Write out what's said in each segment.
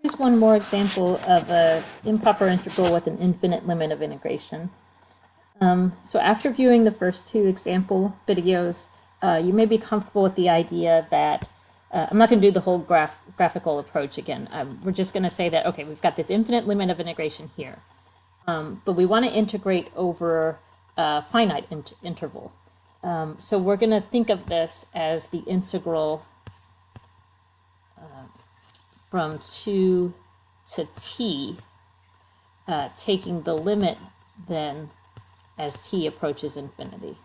Here's one more example of an improper integral with an infinite limit of integration. So after viewing the first two example videos, you may be comfortable with the idea that I'm not going to do the whole graphical approach again. We're just going to say that, okay, we've got this infinite limit of integration here, but we want to integrate over a finite interval. So we're going to think of this as the integral from 2 to t, taking the limit then as t approaches infinity.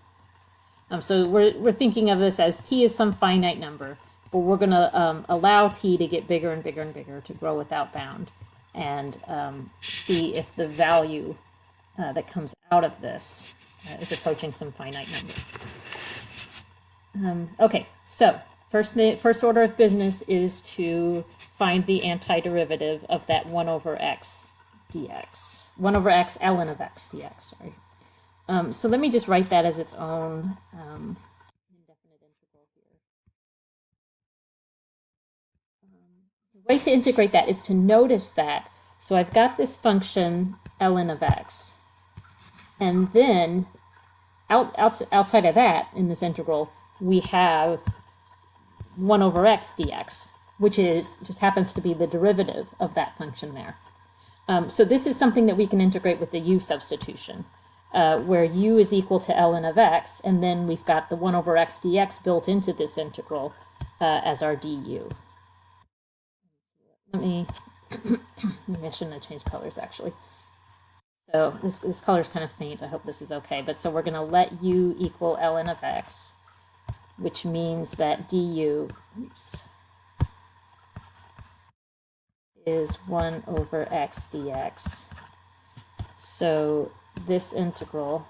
So we're thinking of this as t is some finite number, but we're going to allow t to get bigger and bigger and bigger, to grow without bound, and see if the value that comes out of this is approaching some finite number. Okay, so first order of business is to find the antiderivative of that 1 over x dx. 1 over x ln of x dx, sorry. So let me just write that as its own indefinite integral here. The way to integrate that is to notice that. So I've got this function ln of x. And then outside of that, in this integral, we have 1 over x dx, which just happens to be the derivative of that function there. So this is something that we can integrate with the u substitution, where u is equal to ln of x, and then we've got the 1 over x dx built into this integral as our du. Maybe I shouldn't have changed colors, actually. So this color is kind of faint. I hope this is okay. But so we're going to let u equal ln of x, which means that du is 1 over x dx. So this integral,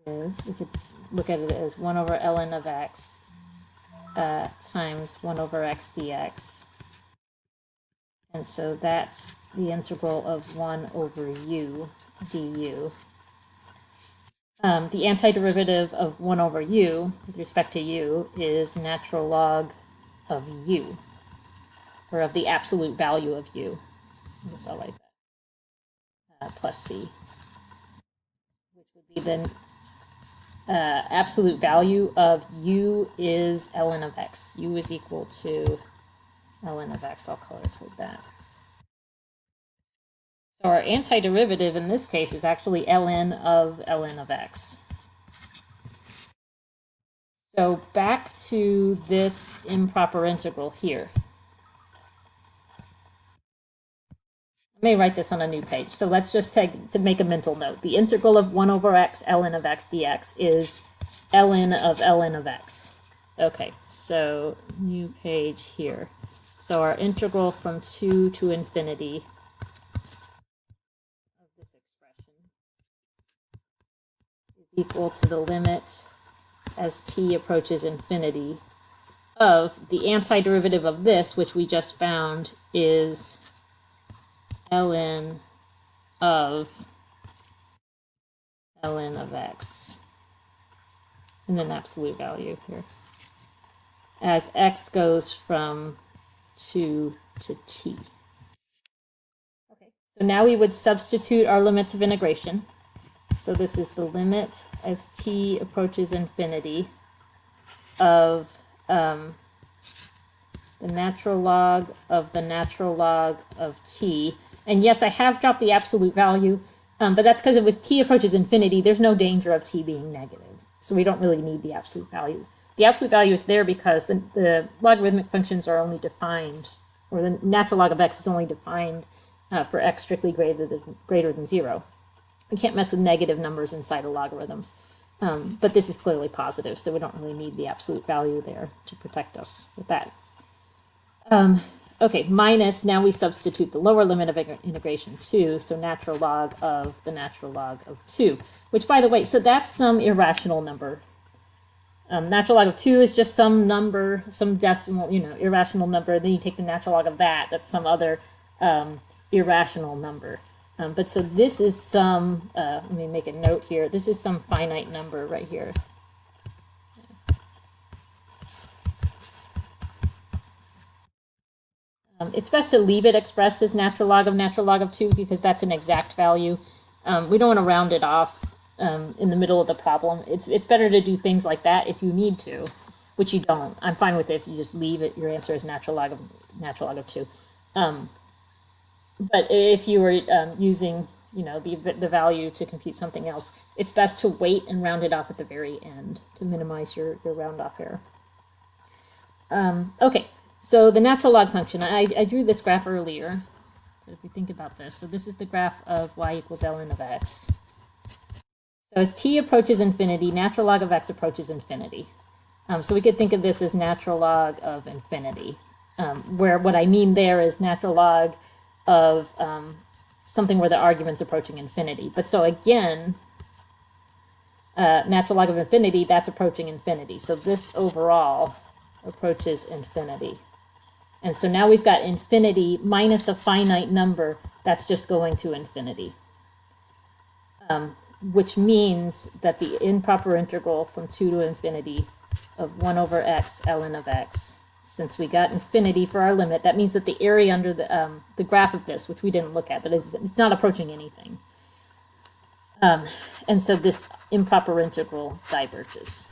is, we could look at it as 1 over ln of x times 1 over x dx. And so that's the integral of 1 over u du. The antiderivative of 1 over u with respect to u is natural log of u, or of the absolute value of u. I guess I'll write that. Plus c, which would be the absolute value of u is ln of x. U is equal to ln of x. I'll color code that. So our antiderivative in this case is actually ln of x. So back to this improper integral here. I may write this on a new page. So let's just make a mental note. The integral of 1 over x ln of x dx is ln of x. Okay, so new page here. So our integral from 2 to infinity of this expression is equal to the limit as t approaches infinity of the antiderivative of this, which we just found is ln of x, and an absolute value here, as x goes from 2 to t. Okay, so now we would substitute our limits of integration. So this is the limit as t approaches infinity of the natural log of the natural log of t. And yes, I have dropped the absolute value, but that's because with t approaches infinity, there's no danger of t being negative. So we don't really need the absolute value. The absolute value is there because the logarithmic functions are only defined, or the natural log of x is only defined for x strictly greater than 0. We can't mess with negative numbers inside of logarithms. But this is clearly positive, so we don't really need the absolute value there to protect us with that. Okay, minus, now we substitute the lower limit of integration 2, so natural log of the natural log of 2, which, by the way, so that's some irrational number. Natural log of 2 is just some number, some decimal, irrational number. Then you take the natural log of that, that's some other irrational number. But so this is some, let me make a note here, this is some finite number right here. It's best to leave it expressed as natural log of 2 because that's an exact value. We don't want to round it off in the middle of the problem. It's better to do things like that if you need to, which you don't. I'm fine with it if you just leave it. Your answer is natural log of 2. But if you were using the value to compute something else, it's best to wait and round it off at the very end to minimize your round off error. Okay, so the natural log function, I drew this graph earlier. But if we think about this, so this is the graph of y equals ln of x. So as t approaches infinity, natural log of x approaches infinity. So we could think of this as natural log of infinity, where what I mean there is natural log of something where the argument's approaching infinity. But so again, natural log of infinity, that's approaching infinity. So this overall approaches infinity. And so now we've got infinity minus a finite number that's just going to infinity. Which means that the improper integral from 2 to infinity of 1 over x ln of x, since we got infinity for our limit, that means that the area under the graph of this, which we didn't look at, but it's not approaching anything. And so this improper integral diverges.